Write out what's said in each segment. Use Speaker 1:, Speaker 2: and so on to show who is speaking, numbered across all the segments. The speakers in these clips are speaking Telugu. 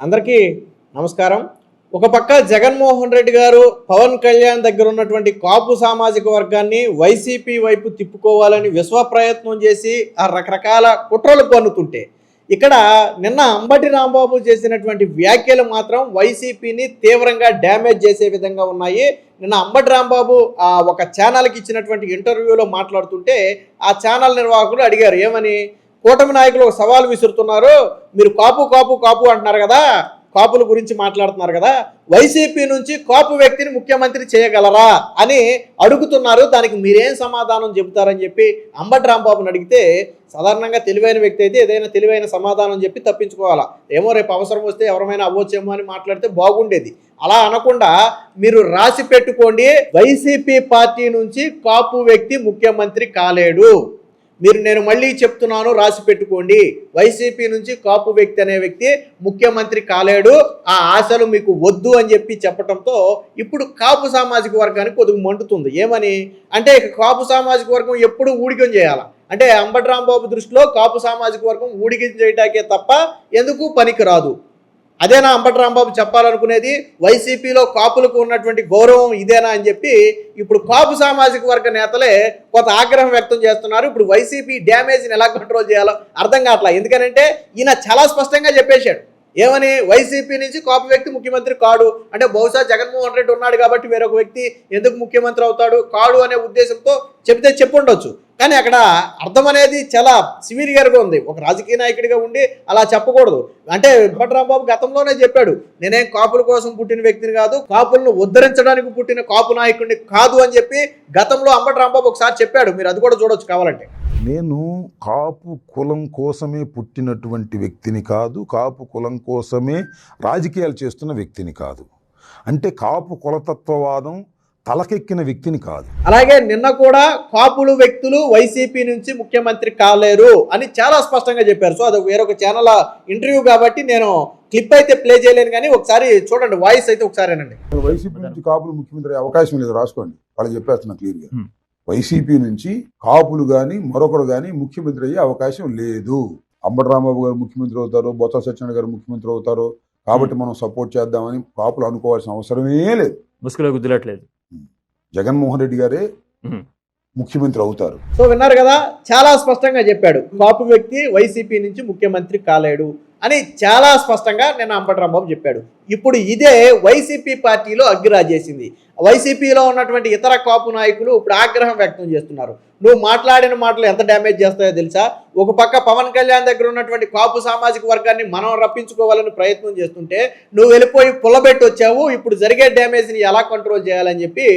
Speaker 1: అందరికీ నమస్కారం. ఒక పక్క జగన్మోహన్ రెడ్డి గారు పవన్ కళ్యాణ్ దగ్గర ఉన్నటువంటి కాపు సామాజిక వర్గాన్ని వైసీపీ వైపు తిప్పుకోవాలని విశ్వ ప్రయత్నం చేసి ఆ రకరకాల కుట్రలు పన్నుతుంటే, ఇక్కడ నిన్న అంబటి రాంబాబు చేసినటువంటి వ్యాఖ్యలు మాత్రం వైసీపీని తీవ్రంగా డ్యామేజ్ చేసే విధంగా ఉన్నాయి. నిన్న అంబటి రాంబాబు ఒక ఛానల్కి ఇచ్చినటువంటి ఇంటర్వ్యూలో మాట్లాడుతుంటే ఆ ఛానల్ నిర్వాహకులు అడిగారు, ఏమని, కూటమి నాయకులు ఒక సవాల్ విసురుతున్నారు, మీరు కాపు కాపు కాపు అంటున్నారు కదా, కాపుల గురించి మాట్లాడుతున్నారు కదా, వైసీపీ నుంచి కాపు వ్యక్తిని ముఖ్యమంత్రి చేయగలరా అని అడుగుతున్నారు, దానికి మీరేం సమాధానం చెబుతారని చెప్పి అంబటి రాంబాబుని అడిగితే, సాధారణంగా తెలివైన వ్యక్తి అయితే ఏదైనా తెలివైన సమాధానం చెప్పి తప్పించుకోవాలా, ఏమో రేపు అవసరం వస్తే ఎవరైనా అవ్వచ్చేమో అని మాట్లాడితే బాగుండేది. అలా అనకుండా మీరు రాసి పెట్టుకోండి, వైసీపీ పార్టీ నుంచి కాపు వ్యక్తి ముఖ్యమంత్రి కాలేడు. నేను మళ్ళీ చెప్తున్నాను, రాసి పెట్టుకోండి, వైసీపీ నుంచి కాపు వ్యక్తి అనే వ్యక్తి ముఖ్యమంత్రి కాలేడు, ఆ ఆశలు మీకు వద్దు అని చెప్పి చెప్పడంతో ఇప్పుడు కాపు సామాజిక వర్గానికి కొద్దిగా మండుతుంది. ఏమని అంటే, కాపు సామాజిక వర్గం ఎప్పుడు ఊడికం చేయాలి అంటే, అంబటి రాంబాబు దృష్టిలో కాపు సామాజిక వర్గం ఊడికం చేయటాకే తప్ప ఎందుకు పనికి రాదు. అదేనా అంబటి రాంబాబు చెప్పాలనుకునేది? వైసీపీలో కాపులకు ఉన్నటువంటి గౌరవం ఇదేనా అని చెప్పి ఇప్పుడు కాపు సామాజిక వర్గ నేతలే కొంత ఆగ్రహం వ్యక్తం చేస్తున్నారు. ఇప్పుడు వైసీపీ డ్యామేజ్ని ఎలా కంట్రోల్ చేయాలో అర్థం కావట్లా. ఎందుకనంటే ఈయన చాలా స్పష్టంగా చెప్పేశాడు, ఏమని, వైసీపీ నుంచి కాపు వ్యక్తి ముఖ్యమంత్రి కాడు అంటే, బహుశా జగన్మోహన్ రెడ్డి ఉన్నాడు కాబట్టి వేరొక వ్యక్తి ఎందుకు ముఖ్యమంత్రి అవుతాడు, కాడు అనే ఉద్దేశంతో చెబితే చెప్పుండొచ్చు. కానీ అక్కడ అర్థం అనేది చాలా సివియర్గా ఉంది. ఒక రాజకీయ నాయకుడిగా ఉండి అలా చెప్పకూడదు. అంటే అంబటి రాంబాబు గతంలోనే చెప్పాడు, నేనేం కాపుల కోసం పుట్టిన వ్యక్తిని కాదు, కాపులను ఉద్ధరించడానికి పుట్టిన కాపు నాయకుడిని కాదు అని చెప్పి గతంలో అంబటి రాంబాబు ఒకసారి చెప్పాడు. మీరు అది కూడా చూడొచ్చు కావాలంటే.
Speaker 2: నేను కాపు కులం కోసమే పుట్టినటువంటి వ్యక్తిని కాదు, కాపు కులం కోసమే రాజకీయాలు చేస్తున్న వ్యక్తిని కాదు, అంటే కాపు కులతత్వవాదం తలకెక్కిన వ్యక్తిని కాదు.
Speaker 1: అలాగే నిన్న కూడా కాపులు వ్యక్తులు వైసీపీ నుంచి ముఖ్యమంత్రి కాలేరు అని చాలా స్పష్టంగా చెప్పారు. సో అది వేరొక ఛానల్ ఇంటర్వ్యూ కాబట్టి నేను క్లిప్ అయితే ప్లే చేయలేను, కానీ ఒకసారి చూడండి, వాయిస్ అయితే ఒకసారేనండి.
Speaker 2: వైసీపీ నుంచి కాపులు ముఖ్యమంత్రి అయ్యే అవకాశం లేదు, రాసుకోండి, వాళ్ళు చెప్పేస్తున్నా క్లియర్గా. వైసీపీ నుంచి కాపులు కానీ మరొకరు కానీ ముఖ్యమంత్రి అయ్యే అవకాశం లేదు. అంబటి రాంబాబు గారు ముఖ్యమంత్రి అవుతారు, బొత్స సత్యనారాయణ గారు ముఖ్యమంత్రి అవుతారు కాబట్టి మనం సపోర్ట్ చేద్దామని కాపులు అనుకోవాల్సిన అవసరమే లేదు.
Speaker 3: ముసుగులో గుద్దులట్లేదు.
Speaker 2: జగన్మోహన్ రెడ్డి గారే ముఖ్యమంత్రి అవుతారు.
Speaker 1: సో విన్నారు కదా, చాలా స్పష్టంగా చెప్పాడు, కాపు వ్యక్తి వైసీపీ నుంచి ముఖ్యమంత్రి కాలేడు అని చాలా స్పష్టంగా నిన్న అంబటి రాంబాబు చెప్పాడు. ఇప్పుడు ఇదే వైసీపీ పార్టీలో అగ్గిరాజేసింది. వైసీపీలో ఉన్నటువంటి ఇతర కాపు నాయకులు ఇప్పుడు ఆగ్రహం వ్యక్తం చేస్తున్నారు. నువ్వు మాట్లాడిన మాటలు ఎంత డ్యామేజ్ చేస్తాయో తెలుసా? ఒక పక్క పవన్ కళ్యాణ్ దగ్గర ఉన్నటువంటి కాపు సామాజిక వర్గాన్ని మనం రప్పించుకోవాలని ప్రయత్నం చేస్తుంటే నువ్వు వెళ్ళిపోయి పుల్లబెట్టి వచ్చావు. ఇప్పుడు జరిగే డ్యామేజ్ని ఎలా కంట్రోల్ చేయాలని చెప్పి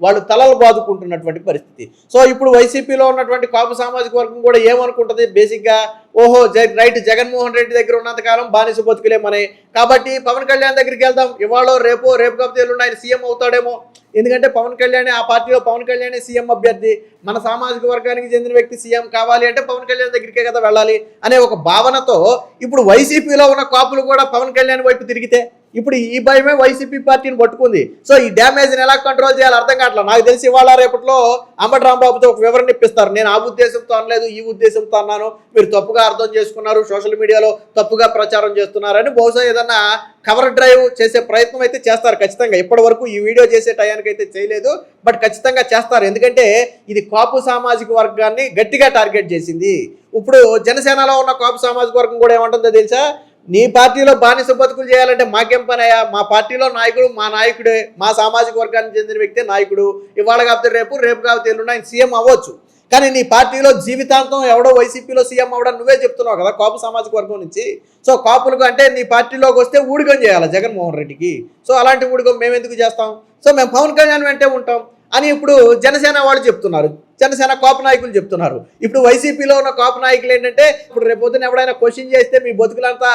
Speaker 1: వాళ్ళు తలలు బాదుకుంటున్నటువంటి పరిస్థితి. సో ఇప్పుడు వైసీపీలో ఉన్నటువంటి కాపు సామాజిక వర్గం కూడా ఏమనుకుంటుంది, బేసిక్గా, ఓహో రైట్, జగన్మోహన్ రెడ్డి దగ్గర ఉన్నంతకాలం బానిస బతుకులే మనవి, కాబట్టి పవన్ కళ్యాణ్ దగ్గరికి వెళ్దాం, ఇవాళ రేపు కాకపోతే ఎల్లుండి ఆయన సీఎం అవుతాడేమో, ఎందుకంటే పవన్ కళ్యాణ్ ఆ పార్టీలో పవన్ కళ్యాణ్ సీఎం అభ్యర్థి, మన సామాజిక వర్గానికి చెందిన వ్యక్తి సీఎం కావాలి అంటే పవన్ కళ్యాణ్ దగ్గరికే కదా వెళ్ళాలి అనే ఒక భావనతో ఇప్పుడు వైసీపీలో ఉన్న కాపులు కూడా పవన్ కళ్యాణ్ వైపు తిరిగితే ఇప్పుడు ఈ భయమే వైసీపీ పార్టీని పట్టుకుంది. సో ఈ డ్యామేజ్ని ఎలా కంట్రోల్ చేయాలో అర్థం కావట్లేదు. నాకు తెలిసి ఇవాళ రేపట్లో అంబటి రాంబాబుతో ఒక వివరణ ఇప్పిస్తారు, నేను ఆ ఉద్దేశంతో అనలేదు, ఈ ఉద్దేశంతో అన్నాను, మీరు తప్పుగా అర్థం చేసుకున్నారు, సోషల్ మీడియాలో తప్పుగా ప్రచారం చేస్తున్నారని బహుశా ఏదన్నా కవర్ డ్రైవ్ చేసే ప్రయత్నం అయితే చేస్తారు ఖచ్చితంగా. ఇప్పటి వరకు ఈ వీడియో చేసే టయానికి అయితే చేయలేదు, బట్ ఖచ్చితంగా చేస్తారు. ఎందుకంటే ఇది కాపు సామాజిక వర్గాన్ని గట్టిగా టార్గెట్ చేసింది. ఇప్పుడు జనసేనలో ఉన్న కాపు సామాజిక వర్గం కూడా ఏమంటుందో తెలుసా, నీ పార్టీలో బానిస బతుకులు చేయాలంటే మాకేం పనయ్యా, మా పార్టీలో నాయకుడు మా నాయకుడే, మా సామాజిక వర్గానికి చెందిన వ్యక్తే నాయకుడు, ఇవాళ కాకపోతే రేపు కాకపోతే ఎల్లుండి ఆయన సీఎం అవ్వచ్చు, కానీ నీ పార్టీలో జీవితాంతం ఎవడో వైసీపీలో సీఎం అవ్వడం నువ్వే చెప్తున్నావు కదా కాపు సామాజిక వర్గం నుంచి. సో కాపులకు అంటే నీ పార్టీలోకి వస్తే ఊడిగం చేయాలి జగన్మోహన్ రెడ్డికి, సో అలాంటి ఊడిగం మేము ఎందుకు చేస్తాం, సో మేము పవన్ కళ్యాణ్ వెంటే ఉంటాం అని ఇప్పుడు జనసేన వాళ్ళు చెప్తున్నారు, జనసేన కాపు నాయకులు చెప్తున్నారు. ఇప్పుడు వైసీపీలో ఉన్న కాపు నాయకులు ఏంటంటే, ఇప్పుడు రేపొద్దున ఎవరైనా క్వశ్చన్ చేస్తే మీ బతుకులంతా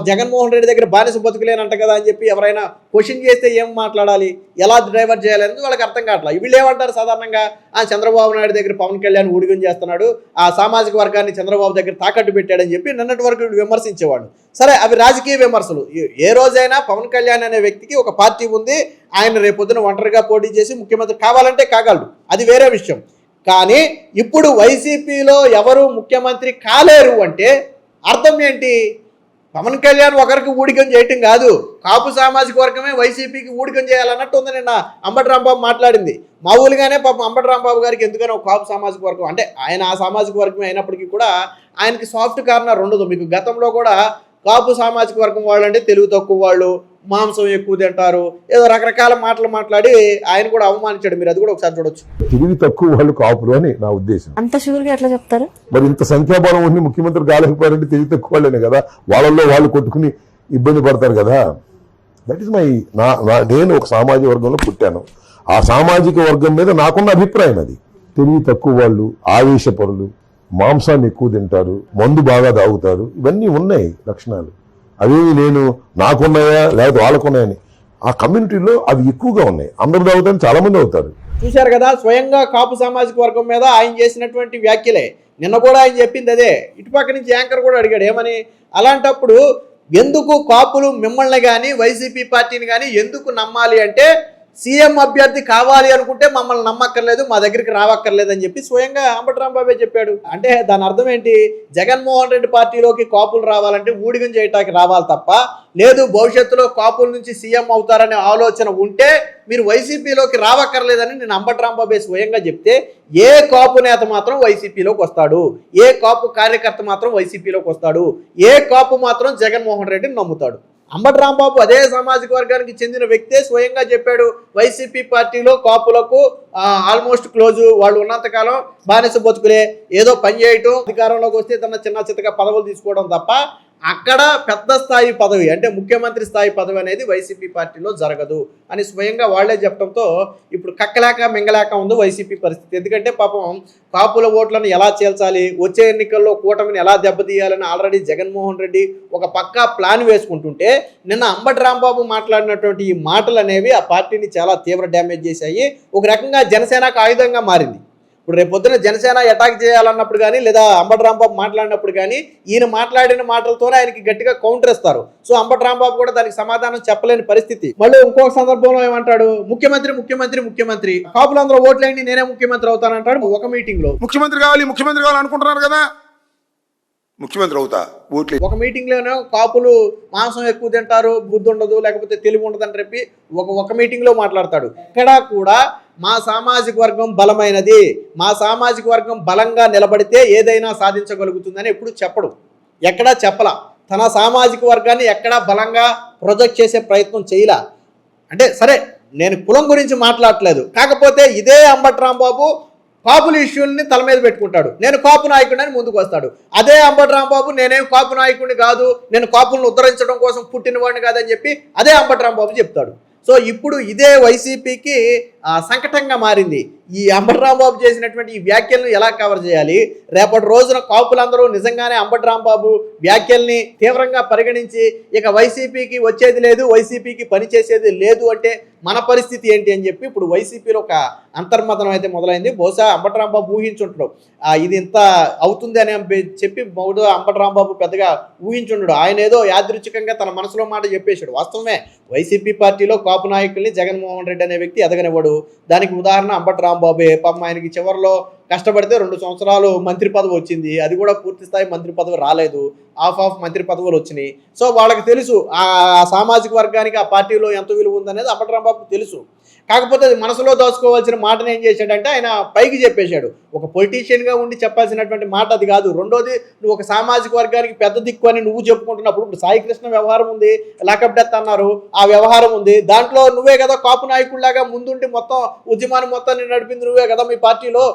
Speaker 1: జగన్మోహన్ రెడ్డి దగ్గర బానిస బతుకులేనంట కదా అని చెప్పి ఎవరైనా క్వశ్చన్ చేస్తే ఏం మాట్లాడాలి, ఎలా డ్రైవర్ చేయాలి అనేది వాళ్ళకి అర్థం కావట్లేదు. వీళ్ళు ఏమంటారు సాధారణంగా, చంద్రబాబు నాయుడు దగ్గర పవన్ కళ్యాణ్ ఊడిగం చేస్తున్నాడు, ఆ సామాజిక వర్గాన్ని చంద్రబాబు దగ్గర తాకట్టు పెట్టాడని చెప్పి నిన్నటి వరకు విమర్శించేవాడు. సరే, అవి రాజకీయ విమర్శలు. ఏ రోజైనా పవన్ కళ్యాణ్ అనే వ్యక్తికి ఒక పార్టీ ఉంది, ఆయన రేపొద్దున ఒంటరిగా పోటీ చేసి ముఖ్యమంత్రి కావాలంటే కాగలడు, అది వేరే విషయం. కానీ ఇప్పుడు వైసీపీలో ఎవరు ముఖ్యమంత్రి కాలేరు అంటే అర్థం ఏంటి? పవన్ కళ్యాణ్ ఒకరికి ఊడికం చేయటం కాదు, కాపు సామాజిక వర్గమే వైసీపీకి ఊడికం చేయాలన్నట్టు ఉంది నిన్న అంబటి రాంబాబు మాట్లాడింది. మామూలుగానే పాపం అంబటి రాంబాబు గారికి ఎందుకని ఒక కాపు సామాజిక వర్గం అంటే ఆయన ఆ సామాజిక వర్గమే అయినప్పటికీ కూడా ఆయనకి సాఫ్ట్ కార్నర్ ఉండదు. మీకు గతంలో కూడా కాపు సామాజిక వర్గం వాళ్ళంటే తెలుగు తక్కువ వాళ్ళు, మాంసం ఎక్కువ తింటారు, ఏదో రకరకాల మాటలు మాట్లాడి ఆయన కూడా అవమానించాడు. మీరు అది కూడా ఒకసారి చూడొచ్చు.
Speaker 3: తెలివి తక్కువ వాళ్ళు కాపులు అని నా ఉద్దేశం.
Speaker 4: అంత షూర్ గా ఎట్లా చెప్తారు?
Speaker 3: మరి ఇంత సంఖ్యాబలం ఉండి ముఖ్యమంత్రి కాలేకపోయారంటే తెలివి తక్కువ వాళ్ళనే కదా, వాళ్ళల్లో వాళ్ళు కొట్టుకుని ఇబ్బంది పడతారు కదా. దట్ ఈస్ మై నేను ఒక సామాజిక వర్గంలో పుట్టాను. ఆ సామాజిక వర్గం మీద నాకున్న అభిప్రాయం అది. తెలివి తక్కువ వాళ్ళు, ఆవేశపరులు, మాంసాన్ని ఎక్కువ తింటారు, మందు బాగా తాగుతారు, ఇవన్నీ ఉన్నాయి లక్షణాలు. అవి నేను నాకున్నాయా లేకపోతే వాళ్ళకున్నాయని ఆ కమ్యూనిటీలో అవి ఎక్కువగా ఉన్నాయి. అందరూ తాగుతారని చాలా మంది అవుతారు.
Speaker 1: చూశారు కదా, స్వయంగా కాపు సామాజిక వర్గం మీద ఆయన చేసినటువంటి వ్యాఖ్యలే. నిన్న కూడా ఆయన చెప్పింది అదే. ఇటుపక్క నుంచి యాంకర్ కూడా అడిగాడు ఏమని. అలాంటప్పుడు ఎందుకు కాపులు మిమ్మల్ని కానీ వైసీపీ పార్టీని కానీ ఎందుకు నమ్మాలి అంటే, సీఎం అభ్యర్థి కావాలి అనుకుంటే మమ్మల్ని నమ్మక్కర్లేదు, మా దగ్గరికి రావక్కర్లేదు అని చెప్పి స్వయంగా అంబటి రాంబాబే చెప్పాడు. అంటే దాని అర్థం ఏంటి? జగన్మోహన్ రెడ్డి పార్టీలోకి కాపులు రావాలంటే ఊడిగం చేయటానికి రావాలి తప్ప, లేదు భవిష్యత్తులో కాపుల నుంచి సీఎం అవుతారనే ఆలోచన ఉంటే మీరు వైసీపీలోకి రావక్కర్లేదని నేను అంబటి రాంబాబే స్వయంగా చెప్తే, ఏ కాపు నేత మాత్రం వైసీపీలోకి వస్తాడు, ఏ కాపు కార్యకర్త మాత్రం వైసీపీలోకి వస్తాడు, ఏ కాపు మాత్రం జగన్మోహన్ రెడ్డిని నమ్ముతాడు? అంబటి రాంబాబు అదే సామాజిక వర్గానికి చెందిన వ్యక్తే స్వయంగా చెప్పాడు, వైసీపీ పార్టీలో కాపులకు ఆల్మోస్ట్ క్లోజు, వాళ్ళు ఉన్నంతకాలం బానిస బతుకులే, ఏదో పని చేయటం, అధికారంలోకి వస్తే తన చిన్న చిత్తగా పదవులు తీసుకోవడం తప్ప అక్కడ పెద్ద స్థాయి పదవి అంటే ముఖ్యమంత్రి స్థాయి పదవి అనేది వైసీపీ పార్టీలో జరగదు అని స్వయంగా వాళ్లే చెప్పడంతో ఇప్పుడు కక్కలేక మింగలేక ఉంది వైసీపీ పరిస్థితి. ఎందుకంటే పాపం కాపుల ఓట్లను ఎలా చేల్చాలి, వచ్చే ఎన్నికల్లో కూటమిని ఎలా దెబ్బతీయాలని ఆల్రెడీ జగన్మోహన్ రెడ్డి ఒక పక్కా ప్లాన్ వేసుకుంటుంటే, నిన్న అంబటి రాంబాబు మాట్లాడినటువంటి ఈ మాటలు అనేవి ఆ పార్టీని చాలా తీవ్ర డ్యామేజ్ చేశాయి. ఒక రకంగా జనసేనకు ఆయుధంగా మారింది. ఇప్పుడు రేపు పొద్దున జనసేన అటాక్ చేయాలన్నప్పుడు కానీ, లేదా అంబటి రాంబాబు మాట్లాడినప్పుడు కానీ ఈయన మాట్లాడిన మాటలతోనే ఆయనకి గట్టిగా కౌంటర్ ఇస్తారు. సో అంబటి రాంబాబు కూడా దానికి సమాధానం చెప్పలేని పరిస్థితి. మళ్ళీ ఇంకొక సందర్భంలో ఏమంటాడు, ముఖ్యమంత్రి ముఖ్యమంత్రి ముఖ్యమంత్రి, కాపులందరూ ఓట్లేండి నేనే ముఖ్యమంత్రి అవుతానంటాడు. ఒక మీటింగ్ లో
Speaker 2: ముఖ్యమంత్రి కావాలి అనుకుంటున్నారు కదా, ముఖ్యమంత్రి అవుతా ఓట్లు.
Speaker 1: ఒక మీటింగ్ లోనే కాపులు మాంసం ఎక్కువ తింటారు, బుద్ధి ఉండదు, లేకపోతే తెలివి ఉండదు అని చెప్పి ఒక మీటింగ్ లో మాట్లాడతాడు. ఇక్కడ కూడా మా సామాజిక వర్గం బలమైనది, మా సామాజిక వర్గం బలంగా నిలబడితే ఏదైనా సాధించగలుగుతుందని ఎప్పుడు చెప్పడు, ఎక్కడా చెప్పలా. తన సామాజిక వర్గాన్ని ఎక్కడా బలంగా ప్రొజెక్ట్ చేసే ప్రయత్నం చేయలా. అంటే సరే నేను కులం గురించి మాట్లాడట్లేదు, కాకపోతే ఇదే అంబటి రాంబాబు కాపుల ఇష్యూల్ని తల మీద పెట్టుకుంటాడు, నేను కాపు నాయకుడిని అని ముందుకు వస్తాడు. అదే అంబటి రాంబాబు నేనేం కాపు నాయకుడిని కాదు, నేను కాపులను ఉద్ధరించడం కోసం పుట్టినవాడిని కాదని చెప్పి అదే అంబటి రాంబాబు చెప్తాడు. సో ఇప్పుడు ఇదే వైసీపీకి సంకటంగా మారింది. ఈ అంబటి రాంబాబు చేసినటువంటి ఈ వ్యాఖ్యలను ఎలా కవర్ చేయాలి? రేపటి రోజున కాపులందరూ నిజంగానే అంబటి రాంబాబు వ్యాఖ్యల్ని తీవ్రంగా పరిగణించి ఇక వైసీపీకి వచ్చేది లేదు, వైసీపీకి పనిచేసేది లేదు అంటే మన పరిస్థితి ఏంటి అని చెప్పి ఇప్పుడు వైసీపీలో ఒక అంతర్మతనం అయితే మొదలైంది. బహుశా అంబటి రాంబాబు ఊహించుంటాడు ఇది ఇంత అవుతుంది అని చెప్పి బహుశా అంబటి రాంబాబు పెద్దగా ఊహించుండడు. ఆయన ఏదో యాదృచ్ఛికంగా తన మనసులో మాట చెప్పేశాడు. వాస్తవమే, వైసీపీ పార్టీలో కాపు నాయకుల్ని జగన్మోహన్ రెడ్డి అనే వ్యక్తి ఎదగనివ్వడు. దానికి ఉదాహరణ అంబటి రాంబాబే. పాపం ఆయనకి చివరిలో కష్టపడితే 2 సంవత్సరాలు మంత్రి పదవి వచ్చింది, అది కూడా పూర్తి స్థాయి మంత్రి పదవి రాలేదు, ఆఫ్ మంత్రి పదవులు వచ్చినాయి. సో వాళ్ళకి తెలుసు ఆ సామాజిక వర్గానికి ఆ పార్టీలో ఎంత విలువ ఉందనేది అంబటి రాంబాబుకు తెలుసు. కాకపోతే అది మనసులో దాచుకోవాల్సిన మాటను ఏం చేశాడంటే ఆయన పైకి చెప్పేశాడు. ఒక పొలిటీషియన్గా ఉండి చెప్పాల్సినటువంటి మాట అది కాదు. రెండోది, నువ్వు ఒక సామాజిక వర్గానికి పెద్ద దిక్కు అని నువ్వు చెప్పుకుంటున్నప్పుడు, ఇప్పుడు సాయి కృష్ణ వ్యవహారం ఉంది, లాకప్ డెత్ అన్నారు, ఆ వ్యవహారం ఉంది, దాంట్లో నువ్వే కదా కాపు నాయకుడిలాగా ముందుండి మొత్తం ఉద్యమాన్ని మొత్తాన్ని నడిపింది నువ్వే కదా. మీ పార్టీలో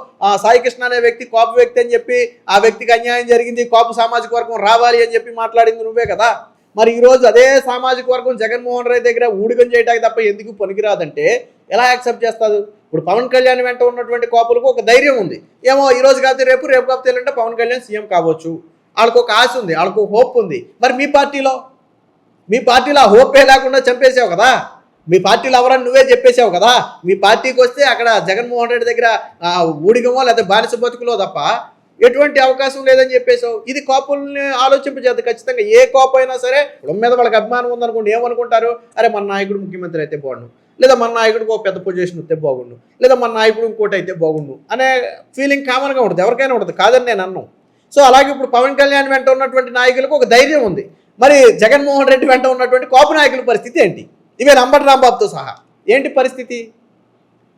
Speaker 1: సాయి కృష్ణ అనే వ్యక్తి కాపు వ్యక్తి అని చెప్పి ఆ వ్యక్తికి అన్యాయం జరిగింది, కాపు సామాజిక వర్గం రావాలి అని చెప్పి మాట్లాడింది నువ్వే కదా. మరి ఈరోజు అదే సామాజిక వర్గం జగన్మోహన్ రెడ్డి దగ్గర ఊడిగం చేయడానికి తప్ప ఎందుకు పనికిరాదంటే ఎలా యాక్సెప్ట్ చేస్తారు? ఇప్పుడు పవన్ కళ్యాణ్ వెంట ఉన్నటువంటి కాపులకు ఒక ధైర్యం ఉంది, ఏమో ఈరోజు కాకపోతే రేపు కాకపోతే ఎల్లుంటే పవన్ కళ్యాణ్ సీఎం కావచ్చు, వాళ్ళకు ఒక ఆశ ఉంది, వాళ్ళకు హోప్ ఉంది. మరి మీ పార్టీలో ఆ హోపే లేకుండా చంపేసావు కదా. మీ పార్టీలో ఎవరని నువ్వే చెప్పేసావు కదా. మీ పార్టీకి వస్తే అక్కడ జగన్మోహన్ రెడ్డి దగ్గర ఊడిగమో లేదా బానిస బతుకులో తప్ప ఎటువంటి అవకాశం లేదని చెప్పేసావు. ఇది కాపుల్ని ఆలోచింపజేద్దు ఖచ్చితంగా. ఏ కాపు అయినా సరే కులం మీద వాళ్ళకి అభిమానం ఉందనుకోండి, ఏమనుకుంటారు, అరే మన నాయకుడు ముఖ్యమంత్రి అయితే బాగుండు, లేదా మన నాయకుడికి ఒక పెద్ద పొజిషన్ వస్తే బాగుండు, లేదా మన నాయకుడు ఇంకోటి అయితే బాగుండు అనే ఫీలింగ్ కామన్గా ఉంటుంది, ఎవరికైనా ఉంటుంది, కాదని నేను అన్నాను. సో అలాగే ఇప్పుడు పవన్ కళ్యాణ్ వెంట ఉన్నటువంటి నాయకులకు ఒక ధైర్యం ఉంది, మరి జగన్మోహన్ రెడ్డి వెంట ఉన్నటువంటి కాపు నాయకుల పరిస్థితి ఏంటి? ఈవెన్ అంబటి రాంబాబుతో సహా ఏంటి పరిస్థితి?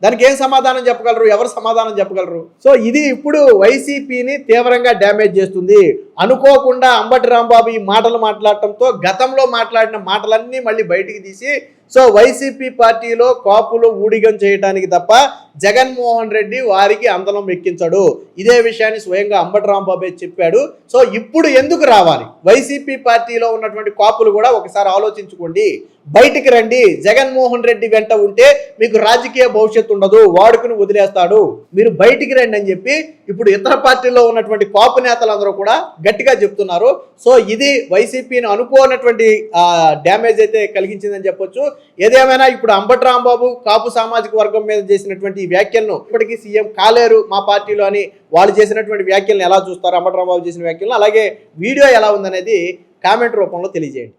Speaker 1: దానికి ఏం సమాధానం చెప్పగలరు? ఎవరు సమాధానం చెప్పగలరు? సో ఇది ఇప్పుడు వైసీపీని తీవ్రంగా డ్యామేజ్ చేస్తుంది. అనుకోకుండా అంబటి రాంబాబు ఈ మాటలు మాట్లాడటంతో గతంలో మాట్లాడిన మాటలన్నీ మళ్ళీ బయటికి తీసి సో వైసీపీ పార్టీలో కాపులు ఊడిగం చేయడానికి తప్ప జగన్మోహన్ రెడ్డి వారికి అందలం ఎక్కించడు. ఇదే విషయాన్ని స్వయంగా అంబటి రాంబాబే చెప్పాడు. సో ఇప్పుడు ఎందుకు రావాలి? వైసీపీ పార్టీలో ఉన్నటువంటి కాపులు కూడా ఒకసారి ఆలోచించుకోండి, బయటికి రండి. జగన్మోహన్ రెడ్డి వెంట ఉంటే మీకు రాజకీయ భవిష్యత్తు ఉండదు, వాడుకుని వదిలేస్తాడు, మీరు బయటికి రండి అని చెప్పి ఇప్పుడు ఇతర పార్టీల్లో ఉన్నటువంటి కాపు నేతలందరూ కూడా గట్టిగా చెప్తున్నారు. సో ఇది వైసీపీని అనుకోనటువంటి డ్యామేజ్ అయితే కలిగించిందని చెప్పొచ్చు. ఏదేమైనా ఇప్పుడు అంబటి రాంబాబు కాపు సామాజిక వర్గం మీద చేసినటువంటి వ్యాఖ్యలను ఇప్పటికీ సీఎం కాలేరు మా పార్టీలో అని వాళ్ళు చేసినటువంటి వ్యాఖ్యలను ఎలా చూస్తారు, అంబటి రాంబాబు చేసిన వ్యాఖ్యలను, అలాగే వీడియో ఎలా ఉందనేది కామెంట్ రూపంలో తెలియజేయండి.